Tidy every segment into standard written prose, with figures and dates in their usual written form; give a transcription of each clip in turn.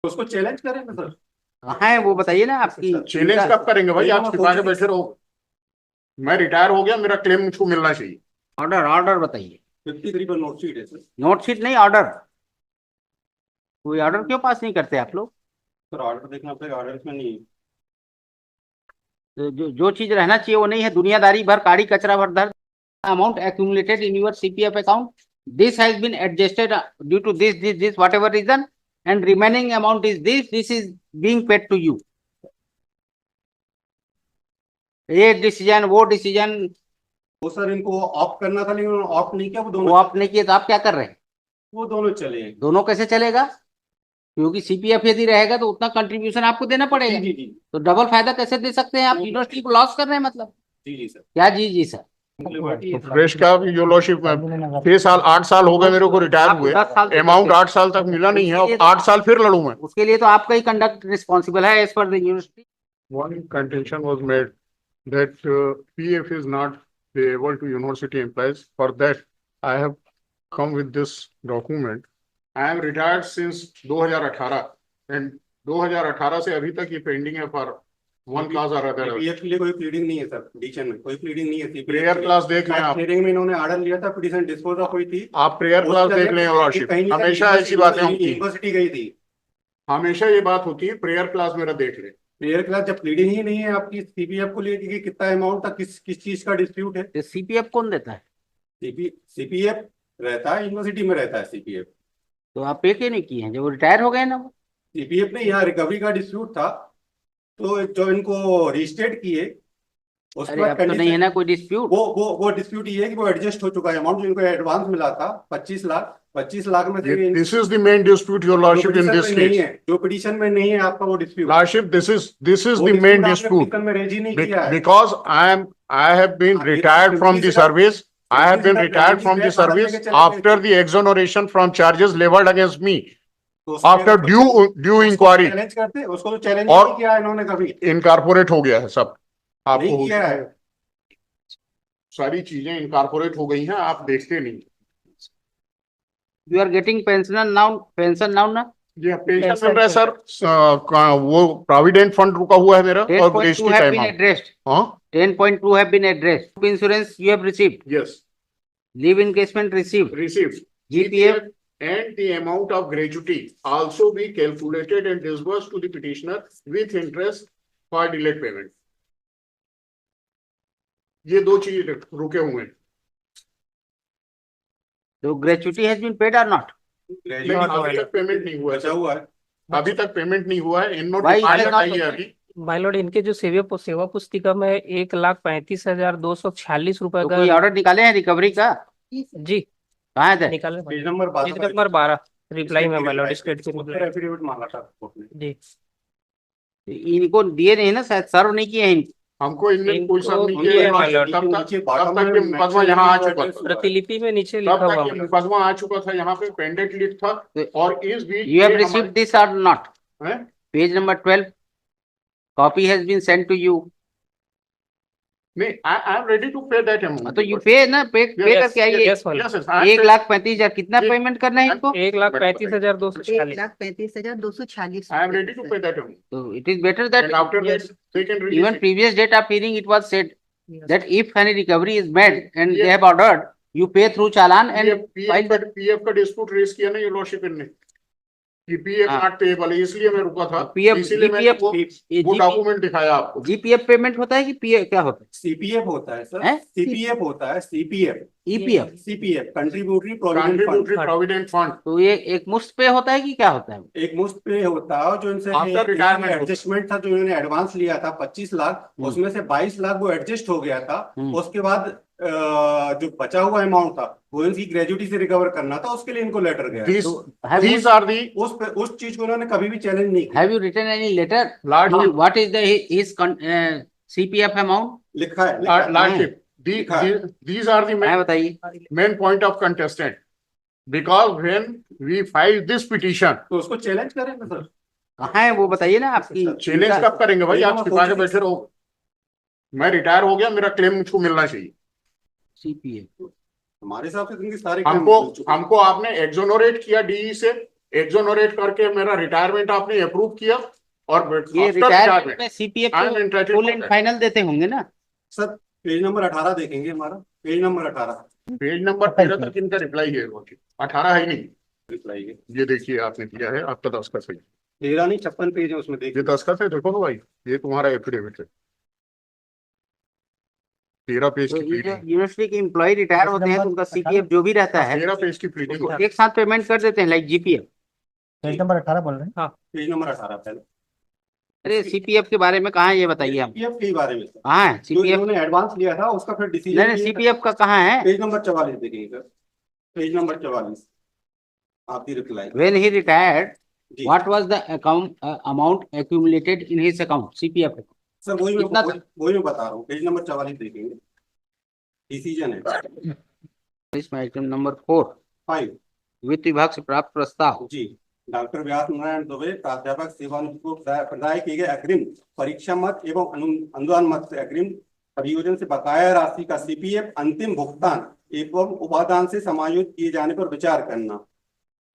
तो उसको चैलेंज करेंगे सर। कहाँ है वो बताइए ना आपकी चैलेंज कब करेंगे भाई? आप छिपा के बैठे रहो। मैं रिटायर हो गया, मेरा क्लेम मुझको मिलना चाहिए। ऑर्डर ऑर्डर बताइए। 53 पर नोट शीट है सर। नोट शीट नहीं, ऑर्डर। कोई ऑर्डर क्यों पास नहीं करते आप लोग? सर ऑर्डर देखना पड़ेगा, ऑर्डर इसमें नहीं है। जो जो चीज रहना चाहिए वो नहीं है, दुनियादारी भर काड़ी कचरा भर धर। Amount accumulated in your CPF account, this has been adjusted due to this whatever reason, and remaining amount is this is being paid to you. ये डिसीजन वो डिसीजन। वो सर इनको ऑफ करना था, लेकिन उन्होंने ऑफ नहीं किया, वो वो दोनों आप नहीं किए तो आप क्या कर रहे हैं? वो दोनों चले गए। दोनों कैसे चलेगा? क्योंकि सीपीएफ यदि रहेगा तो उतना कंट्रीब्यूशन आपको देना जी पड़ेगा। जी जी। तो डबल फायदा कैसे दे सकते हैं आप? यूनिवर्सिटी को लॉस कर रहे हैं मतलब। जी जी सर। क्या जी जी सर? लिबर्टी है तो सर। फ्रेश का भी जो लॉशिप 6 साल 8 साल हो गए मेरे को रिटायर आप हुए, 10 साल से अमाउंट करते हैं। 8 साल तक मिला नहीं है, उसके लिए अब 8 साल फिर लड़ू मैं। उसके लिए तो आपका ही कंडक्ट रिस्पॉन्सिबल है as per the university. One contention was made that PF is not payable to university employees. For that, I have come with this document. I am retired since 2018 and 2018 से अभी तक ये pending है for one class और other. PF के लिए कोई pleading नहीं है सर, पिटीशन में कोई प्लीडिंग नहीं है। प्रेयर क्लास देख लें आप। हेयरिंग में इन्होंने ऑर्डर लिया था, पिटीशन डिस्पोज ऑफ हुई थी। आप प्रेयर क्लास देख लें लॉर्डशिप, हमेशा ऐसी बातें होती हैं, यूनिवर्सिटी गई थी। हमेशा ये बात होती है। प्रेयर क्लास मेरा देख ले। प्रेयर क्लास जब प्लीडिंग ही नहीं है आपकी सीपीएफ को लेके कि कितना अमाउंट था, किस किस चीज का डिस्प्यूट है। सीपीएफ कौन देता है? सीपीएफ रहता है यूनिवर्सिटी में, रहता है सीपीएफ। तो आप पे क्यों नहीं किए हैं जब वो रिटायर हो गए ना वो? सीपीएफ ने यहाँ रिकवरी का डिस्प्यूट था, तो जो इनको रिस्टेट किए उसके अरे बाद अब तो नहीं है कंडीशन। ना कोई डिस्प्यूट। वो डिस्प्यूट ये है कि वो एडजस्ट हो चुका है अमाउंट, जो इनको एडवांस मिला था 25 लाख। 25 लाख में से this is the main dispute your lordship in this नहीं केस। है, जो पिटीशन में नहीं है आपका वो dispute. Lordship, this is the main dispute में रेज ही नहीं किया है। because I have been retired from the service. I have been retired from the service after the exoneration from charges leveled against me after due inquiry. Challenge करते उसको, तो challenge और नहीं किया इन्होंने कभी। इनकारपोरेट हो गया है सब, नहीं आपको किया है। सारी चीजें इनकारपोरेट हो गई हैं, आप देखते नहीं। You are getting pension now ना? जी पेंशन मिल रहा है सर। वो प्रोविडेंट फंड रुका हुआ है मेरा और 10.2 GST have time been out. addressed. हाँ 10.2 have been addressed. Insurance you have received. Yes Leave encashment received. received. GPF and the amount of gratuity also be calculated and disbursed to the petitioner with interest for delayed payment. ये दो चीज रुके हुए हैं। so gratuity has been paid or not? लेकिन अभी तक payment नहीं हुआ है बचा सर। हुआ है। अभी तक पेमेंट नहीं हुआ है। In note Why it has not चाहिए been अभी। माय लॉर्ड, इनके जो सेवा पुस्तिका में 1,35,246 रुपए तो का कोई ऑर्डर निकाले हैं रिकवरी का? जी कहाँ है? निकाले। Page number page number 12 reply में माय लॉर्ड, स्टेट के रिप्लाई। एफिडेविट मांगा था कोर्ट ने। जी इनको दिए नहीं ना, शायद सर्व नहीं किए हैं इनको। हमको इनमें कोई सब नहीं इनको किया। दिया है, तब तक ये मुकदमा यहाँ आ चुका था। प्रतिलिपि में नीचे तब लिखा तक हुआ ये मुकदमा आ चुका था, यहाँ पे पेंडेंट लिस्ट था। और इस बीच You have ये received this or not? हमारे- Page number 12. Copy has been sent to you. नहीं, I am ready to pay that amount. तो यू पे ना, पे करके आइए। Yes my Yes, yes, I am 1,35,000 कितना ये- पेमेंट करना है इनको? 1,35,246। 1,35,246। I am ready to pay that amount. तो it is better that And after that, they can release even it. previous date of hearing it was said that if any recovery is made and Yeah. they have ordered, you pay through challan and file that. PF का dispute raise किया ना ये lordship ने कि PF हाँ। Not payable, इसलिए मैं रुका था। PF इसीलिए मैंने वो डॉक्यूमेंट दिखाया आपको। जीपीएफ पेमेंट होता है कि पीएफ क्या होता है? सीपीएफ होता है सर। हैं? सीपीएफ होता है, CPF. EPF. CPF contributory provident fund. Contributory provident fund तो ये एक मुश्त पे होता है कि क्या होता है? एक मुश्त पे होता है, जो इनसे After retirement एडजस्टमेंट था, जो इन्होंने एडवांस लिया था 25 लाख, उसमें से 22 लाख वो एडजस्ट हो गया था। उसके बाद जो बचा हुआ अमाउंट था वो इनकी ग्रेजुटी से रिकवर करना था, उसके लिए इनको लेटर गया। these are the उस चीज को उन्होंने कभी भी चैलेंज नहीं किया। Have you written any letter? Lordship. What is the his CPF amount? लिखा है। lordship. These are the मैं बताइए। main point of contestant because when we filed this petition, तो उसको चैलेंज करेंगे सर। कहाँ है वो बताइए ना आपकी? चैलेंज कब करेंगे भाई? आप छिपा के बैठे रहो। मैं रिटायर हो गया, मेरा क्लेम मुझको मिलना चाहिए। सीपीएफ हमारे हिसाब से इनकी सारी हमको आपने एक्सोनोरेट किया डीई से एक्सोनरेट करके मेरा रिटायरमेंट आपने अप्रूव किया और ये रिटायरमेंट में CPF I am entitled full for and that. Final देते होंगे ना? सर पेज नंबर 18 देखेंगे, हमारा पेज नंबर 18 पेज नंबर 13 तक इनका रिप्लाई है, 18 है नहीं, रिप्लाई है। ये देखिए आपने दिया है, आपका दस्तखत है, 13 नहीं 56 पेज है उसमें, ये देखिए। दस्तखत है, देखो तो भाई, ये तुम्हारा एफिडेविट है, 13 पेज तो की ये जो प्लीडिंग, यूनिवर्सिटी के एम्प्लॉय रिटायर होते हैं तो उनका सीपीएफ जो भी रहता है 13 पेज की प्लीडिंग उसको एक साथ पेमेंट कर देते हैं, लाइक जीपीएफ। पेज नंबर 18 बोल रहे हैं। पेज नंबर 18 पहले अरे सीपीएफ के बारे में कहाँ है ये बताइए आप? सीपीएफ के बारे में सर, कहाँ है जो सीपीएफ? इन्होंने एडवांस लिया था उसका फिर नहीं डिसीजन नहीं, सीपीएफ का कहाँ है? पेज नंबर 44 देखिए सर, पेज नंबर 44 आपकी रिप्लाई। When he retired, जी what was the amount accumulated in his account, CPF account? Sir, वही कितना था? वही मैं बता रहा हूँ, पेज नंबर 44 देखेंगे, डिसीजन है इसमें आइटम नंबर 4, 5। वित्त विभाग से प्राप्त प्रस्ताव। जी, डॉक्टर व्यास नारायण दुबे प्राध्यापक सेवानिवृत्ति को प्रदाय किए गए अग्रिम परीक्षा मत एवं अनुदान मत से अग्रिम अभियोजन से बकाया राशि का सीपीएफ अंतिम भुगतान एवं उपादान से समायोजित किए जाने पर विचार करना।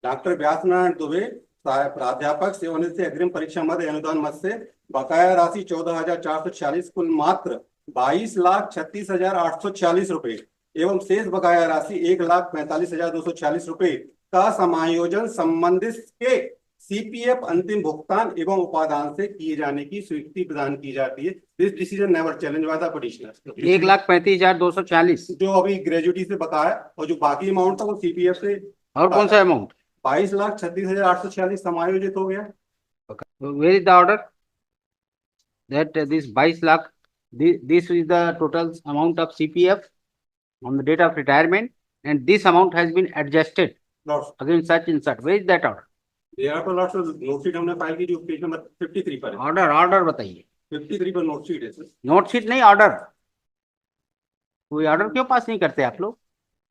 डॉक्टर व्यास नारायण दुबे प्राध्यापक सेवानिवृत्ति से अग्रिम परीक्षा मत अनुदान मत से बकाया राशि 14,446 कुल मात्र 22,36,846 रुपए एवं शेष बकाया राशि 1,45,246 रुपए का समायोजन संबंधित के सीपीएफ अंतिम भुगतान एवं उपादान से किए जाने की स्वीकृति प्रदान की जाती है। This decision never challenge by the petitioner. 1,35,240। जो अभी ग्रेजुएटी से बकाया और जो बाकी अमाउंट था वो सीपीएफ से, और कौन सा अमाउंट? 22,36,846 समायोजित हो गया। Where is the order that this 22 lakh, this is the total amount of CPF on the date of retirement, and this amount has been adjusted lots against such and such. Where is that order? There पर lots note sheet हमने file की जो page number 53 पर है। Order बताइए। 53 पर note sheet है sir. Note sheet नहीं, ऑर्डर। कोई ऑर्डर क्यों पास नहीं करते आप लोग?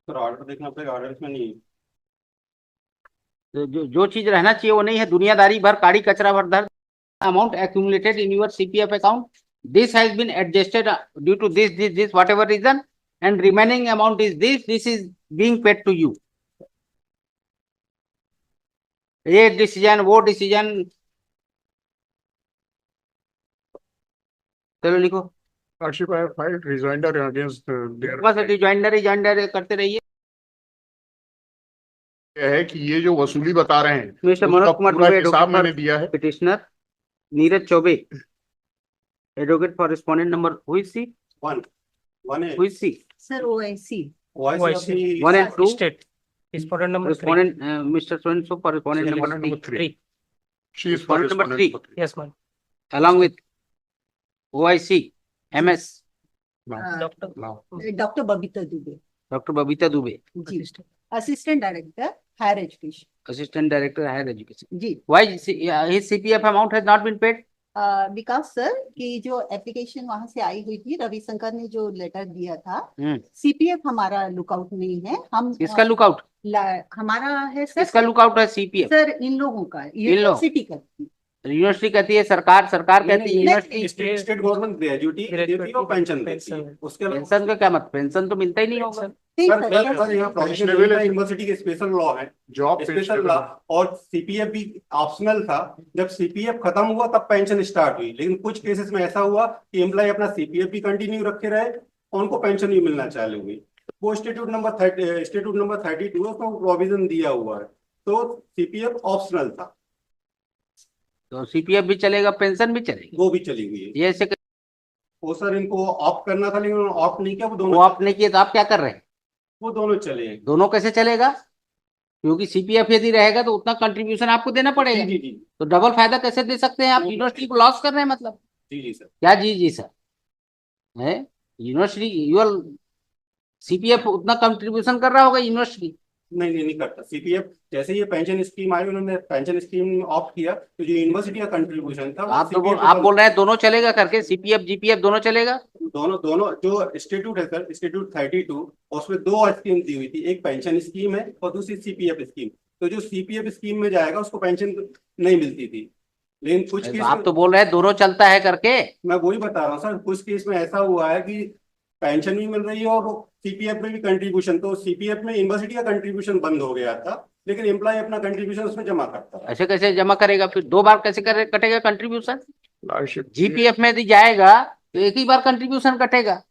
सर ऑर्डर देखना पड़ेगा, ऑर्डर इसमें नहीं है। जो चीज रहना चाहिए वो नहीं है, दुनियादारी भर काड़ी कचरा भर धर। Amount accumulated in your CPF account, this has been adjusted due to this whatever reason, and remaining amount is this is being paid to you. ये डिसीजन वो डिसीजन, चलो लिखो। Hardship I have filed rejoinder against their, बस rejoinder करते रहिए। यह है कि ये जो वसूली बता रहे हैं मिस्टर उसका मनोज कुमार पूरा दुबे, हिसाब एडवोकेट मैंने दिया है। Petitioner Neeraj Choubey, advocate for respondent number हुई सी sir OIC OIC 1 and 2, State. Respondent number 3. respondent Mr. So and so for respondent number Respondent number 3, 3. She is for Respondent number respondent number 3. Yes, ma'am. along with OIC MS Now, Doctor. now. Doctor Babita Dubey Dr. Babita Dubey, जी, assistant director higher education Assistant Director Higher Education. जी। Why his CPF amount has not been paid? Vikas sir की जो application वहां से आई हुई थी, रविशंकर ने जो लेटर दिया था, हम्म, सीपीएफ हमारा लुकआउट नहीं है। हम किसका लुकआउट? हमारा है सर, किसका लुकआउट है CPF? सर इन लोगों का, यूनिवर्सिटी का। यूनिवर्सिटी कहती है, सरकार कहती है नहीं, यूनिवर्सिटी। स्टेट गवर्नमेंट ग्रेजुएटी देती है और पेंशन देती है। उसके अलावा पेंशन का क्या मत, पेंशन तो मिलता ही नहीं होगा। नहीं सर सर, सर यहाँ प्रोविजन यूनिवर्सिटी के स्पेशल लॉ है, Job स्पेशल लॉ, और सीपीएफ भी ऑप्शनल था। जब सीपीएफ खत्म हुआ तब पेंशन स्टार्ट हुई, लेकिन कुछ केसेस में ऐसा हुआ कि एम्प्लॉय अपना सीपीएफ भी कंटिन्यू रखे रहे और उनको पेंशन भी मिलना चालू हुई। वो स्टेट्यूट नंबर 32 उसमें प्रोविजन दिया हुआ है, तो सीपीएफ ऑप्शनल था, तो CPF भी चलेगा, पेंशन भी चलेगी। वो भी चली हुई है। ये ऐसे वो सर इनको ऑप्ट करना था लेकिन उन्होंने ऑप्ट नहीं किया, वो वो दोनों आप नहीं किए तो आप क्या कर रहे हैं? वो दोनों चले गए। दोनों कैसे चलेगा? क्योंकि CPF यदि रहेगा तो उतना कंट्रीब्यूशन आपको देना पड़ेगा, जी जी तो डबल फायदा कैसे दे सकते हैं आप? यूनिवर्सिटी को लॉस कर रहे हैं मतलब। जी जी सर। क्या जी सर है? यूनिवर्सिटी यूर CPF उतना कंट्रीब्यूशन कर रहा होगा यूनिवर्सिटी? नहीं करता। सीपीएफ जैसे ये पेंशन स्कीम आई, उन्होंने पेंशन स्कीम ऑप्ट किया, तो जो यूनिवर्सिटी का कंट्रीब्यूशन था आप बोल रहे हैं दोनों चलेगा करके, CPF GPF दोनों चलेगा? दोनों जो इंस्टीट्यूट है सर, इंस्टीट्यूट 32, उसमें 2 स्कीम दी हुई थी, एक पेंशन स्कीम है और दूसरी सीपीएफ स्कीम। तो जो सीपीएफ स्कीम में जाएगा उसको पेंशन नहीं मिलती थी, लेकिन कुछ केस आप तो बोल रहे हैं दोनों चलता है करके। मैं वही बता रहा हूँ सर, कुछ केस में ऐसा हुआ है कि पेंशन भी मिल रही है और सीपीएफ में भी कंट्रीब्यूशन, तो सीपीएफ में यूनिवर्सिटी का कंट्रीब्यूशन बंद हो गया था, लेकिन एम्प्लॉय अपना कंट्रीब्यूशन उसमें जमा करता है। ऐसे कैसे जमा करेगा, फिर 2 बार कैसे कटेगा कंट्रीब्यूशन? लॉर्डशिप, जीपीएफ में यदि जाएगा तो एक ही बार कंट्रीब्यूशन कटेगा।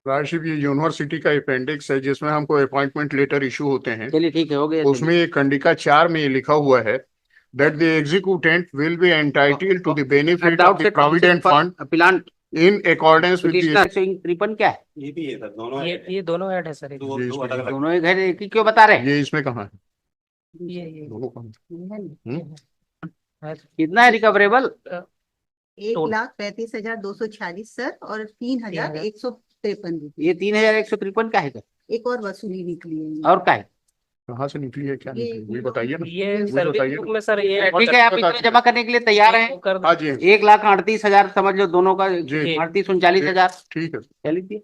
लॉर्डशिप, ये यूनिवर्सिटी का अपेंडिक्स है जिसमें हमको अपॉइंटमेंट लेटर इशू होते हैं। चलिए ठीक है, हो गया। उसमें ये खंडिका 4 में ये लिखा हुआ है that the executant will be entitled to the benefit of the provident fund plant in accordance with the 53 क्या है? ये भी है सर, दोनों है। ये दोनों ऐड है सर। दो ये दो इसमें अलग अलग। दोनों एक है, एक ही क्यों बता रहे हैं? ये इसमें कहाँ है? ये दोनों कहाँ है? कितना है रिकवरेबल? 1,35,246 सर और 3,153 रुपये। ये 3,153 का है क्या? एक और वसूली निकली है। और क्या है? कहाँ से निकली है, क्या ये- निकली, वही बताइए ना। ये वही सर्विस बताइए बुक ना। में सर ये ठीक है, आप इतना जमा करने के लिए तैयार हैं? कर हाँ जी, 1,38,000 समझ लो दोनों का, जी। 38,39,000। ठीक है। कह लीजिए।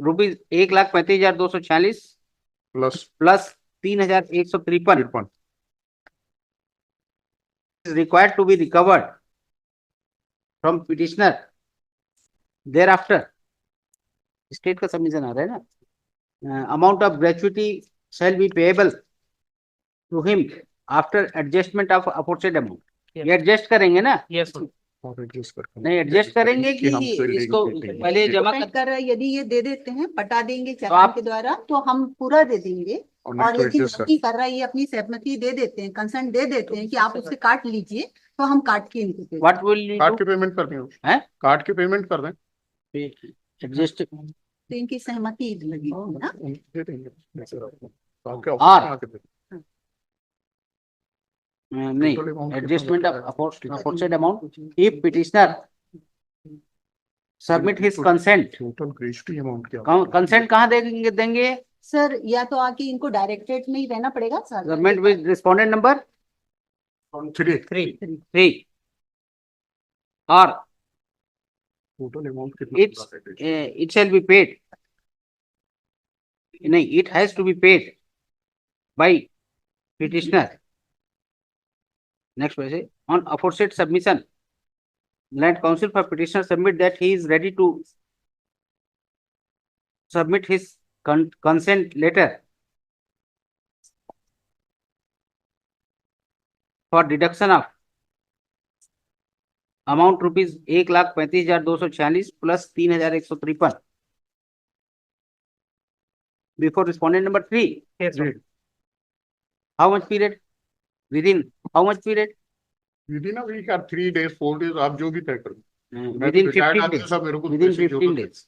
Rupees 1,35,246 plus plus 3,153 53 is required to be recovered from petitioner thereafter. State का सबमिशन आ रहा है ना। Amount of gratuity shall be payable to him after adjustment of aforesaid amount. ये एडजस्ट करेंगे ना? यस और एडजस्ट करके नहीं, एडजस्ट करेंगे कि हम तो इसको लेंगे, देंगे। पहले जमा डिपेंड कर रहा है, यदि ये दे देते हैं, पटा देंगे आप- चालान के द्वारा तो हम पूरा दे देंगे। और और नहीं तो यदि एडजस्ट कर नहीं कर रहा है, ये अपनी सहमति दे देते हैं, कंसर्न दे देते हैं कि आप उससे काट लीजिए, तो हम काट के इनको दे what will you card do? की पेमेंट कर दें, हैं? कार्ड की पेमेंट कर दें, एडजस्ट दें। तो इनकी सहमति लगी है ना। दे देंगे। तो आपके ऑफिस और- में आके दे दें। नहीं, Total amount एडजस्टमेंट कितना ऑफ बचा है? aforesaid amount if petitioner submit his consent. Total gratuity amount क्या? कंसेंट कहाँ देंगे? सर या तो आके इनको डायरेक्टरेट में ही रहना पड़ेगा sir. Government with respondent number 3 3 और टोटल अमाउंट कितना It's- बचा है? it shall be paid. नहीं, it has to be paid by petitioner. Next पैसे on aforesaid submission, land council for petitioner submit that he is ready to submit his consent letter for deduction of amount rupees 1,35,246 plus 3,153 before respondent number 3. Yes जी, How much period? Within how much period? Within a week और 3 days 4 days आप जो भी तय करो। मैं Within तो retired 15 आदमी days. साहब, मेरे को Within पैसे की 15 जरूरत है। days.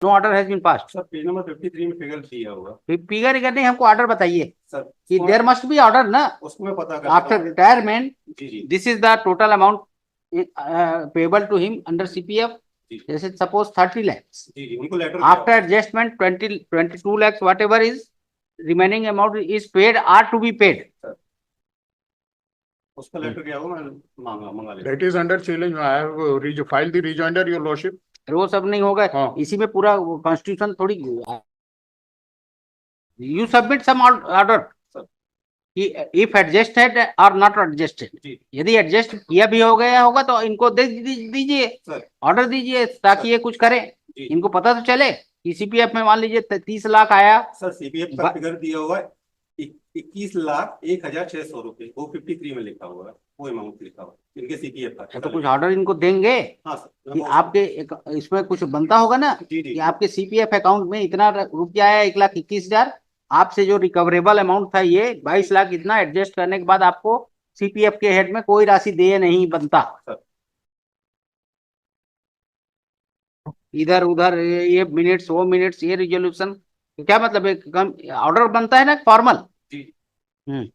No order has been passed. Sir page number 53 में फिगर दिया होगा फिगर नहीं, हमको ऑर्डर बताइए सर, कि देयर मस्ट बी ऑर्डर ना उसको मैं पता कर आफ्टर रिटायरमेंट. जी जी this is the total amount payable to him under CPF. जी। जैसे सपोज 30 lakhs. जी जी उनको letter After adjustment 22 lakhs whatever is remaining amount is paid or to be paid. उसका लेटर क्या होगा, मैं मंगा लेता That is under challenge. I have filed the rejoinder, your lordship. वो सब नहीं होगा. हाँ। इसी में पूरा कॉन्स्टिट्यूशन थोड़ी. You submit some order if adjusted और नॉट एडजस्टेड. जी। यदि एडजस्ट किया भी हो गया होगा तो इनको दे दीजिए, सर। ऑर्डर दीजिए ताकि ये कुछ करें. जी। इनको पता तो चले कि सीपीएफ में मान लीजिए 30 लाख आया. सर सीपीएफ का फिगर दिया हुआ है 21,01,600 रुपए, वो 53 में लिखा हुआ है, वो अमाउंट लिखा हुआ है इनके सीपीएफ का। तो कुछ ऑर्डर इनको देंगे हाँ सर, कि आपके इसमें कुछ बनता होगा ना जी जी कि आपके सीपीएफ अकाउंट में इतना रुपया आया 1,21,000. आपसे जो रिकवरेबल अमाउंट था ये 22 लाख, इतना एडजस्ट करने के बाद आपको सीपीएफ के हेड में कोई राशि दे नहीं बनता. इधर उधर ये मिनट्स वो मिनट्स ये रिजोल्यूशन, क्या मतलब है? ऑर्डर बनता है ना फॉर्मल. जी। नहीं,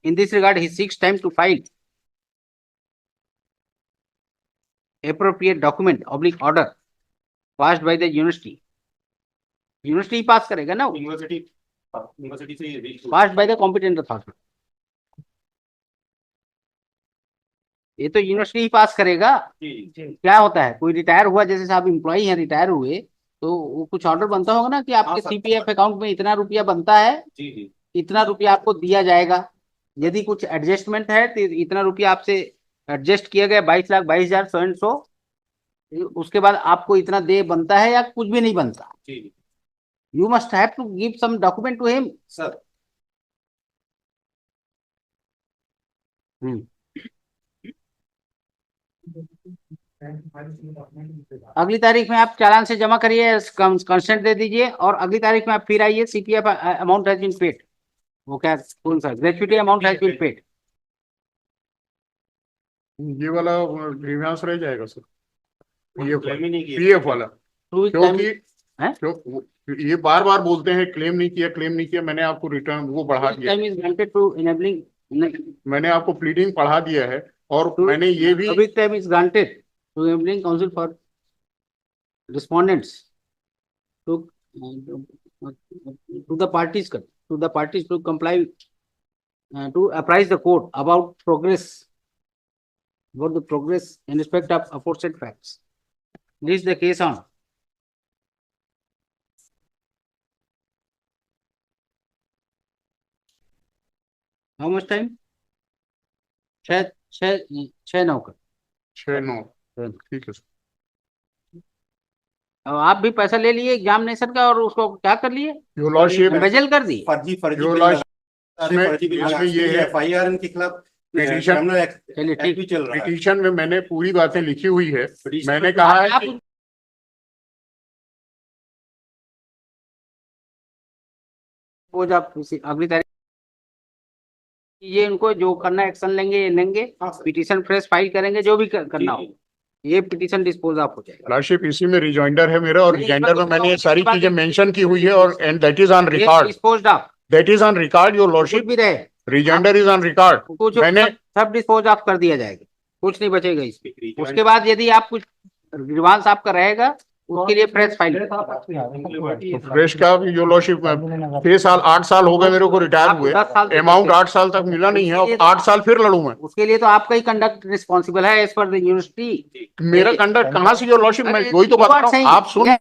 in this regard he seeks time to file appropriate document oblique order passed by the university. University pass करेगा ना, यूनिवर्सिटी से ये passed by the competent authority. ये तो यूनिवर्सिटी ही पास करेगा. जी क्या होता है, कोई रिटायर हुआ, जैसे साहब एम्प्लॉई हैं रिटायर हुए तो वो कुछ ऑर्डर बनता होगा ना कि आपके सर। सीपीएफ अकाउंट में इतना रुपया बनता है, जी जी इतना रुपया आपको दिया जाएगा। यदि कुछ एडजस्टमेंट है तो इतना रुपया आपसे एडजस्ट किया गया 22,22,000 सौ एंड सो, उसके बाद आपको इतना दे बनता है या कुछ भी नहीं बनता। जी जी you must have to give some document to him. Sir. अगली तारीख में आप चालान से जमा करिए, कंसेंट दे दीजिए, और अगली तारीख में आप फिर आइए, CPF amount has been paid. वो क्या कौन सा gratuity amount has been paid. ये वाला ग्रीवेंस रह जाएगा सर, पीएफ क्लेम ही नहीं किया। पीएफ वाला, क्योंकि हैं? ये बार बार बोलते हैं क्लेम नहीं किया, क्लेम नहीं किया। मैंने आपको रिटर्न वो बढ़ा दिया, time is granted to enabling, मैंने आपको प्लीडिंग पढ़ा दिया है, और मैंने ये भी अभी time is granted to enabling counsel for respondents to the parties to comply, to apprise the court about the progress in respect of aforesaid facts. This is the case on. How much time? 6-9 का। 6-9, ठीक है sir. अब आप भी पैसा ले लिए examination का और उसको क्या कर लिए, योर लॉर्डशिप, एम्बेजल कर दी। फर्जी फर्जी Your बिल Lordship, लगा- सारे फर्जी बिल इसमें लगा- ये है- एफआईआर इनके खिलाफ पिटीशन- criminal act- चलिए act ठीक। भी चल रहा है। पिटीशन में मैंने पूरी बातें लिखी हुई है। Petition मैंने में कहा है आप कि वो जब अगली तारीख ये इनको जो करना एक्शन लेंगे ये लेंगे, हाँ सर। पिटीशन फ्रेश फाइल करेंगे, जो भी करना जी, हो, ये पिटीशन डिस्पोज ऑफ हो जाएगा। लॉर्डशिप इसी में रिजॉइंडर है मेरा, और नहीं, रिजॉइंडर में इस मैंने ये बात- सारी इस बात- चीजें मेंशन की हुई है, और and that is on record, dispose of that is on record your कुछ लॉर्डशिप, भी रहे, रिजॉइंडर इज ऑन रिकॉर्ड। कुछ मैंने सब डिस्पोज ऑफ कर दिया जाएगा, कुछ नहीं बचेगा इसमें। rejoinder- उसके बाद यदि आप कुछ ग्रीवांस आपका रहेगा, उसके लिए फ्रेश फाइल। तो फ्रेश का योर लॉर्डशिप 6 साल 8 साल हो गए मेरे को रिटायर आप हुए, 10 साल से अमाउंट बचे। 8 साल तक मिला नहीं है, और 8 साल फिर लड़ू मैं। उसके लिए तो आपका ही कंडक्ट रिस्पॉन्सिबल है एज पर द यूनिवर्सिटी। मेरा कंडक्ट कहाँ से योर लॉर्डशिप, मैं वही तो बता रहा हूँ, आप सुन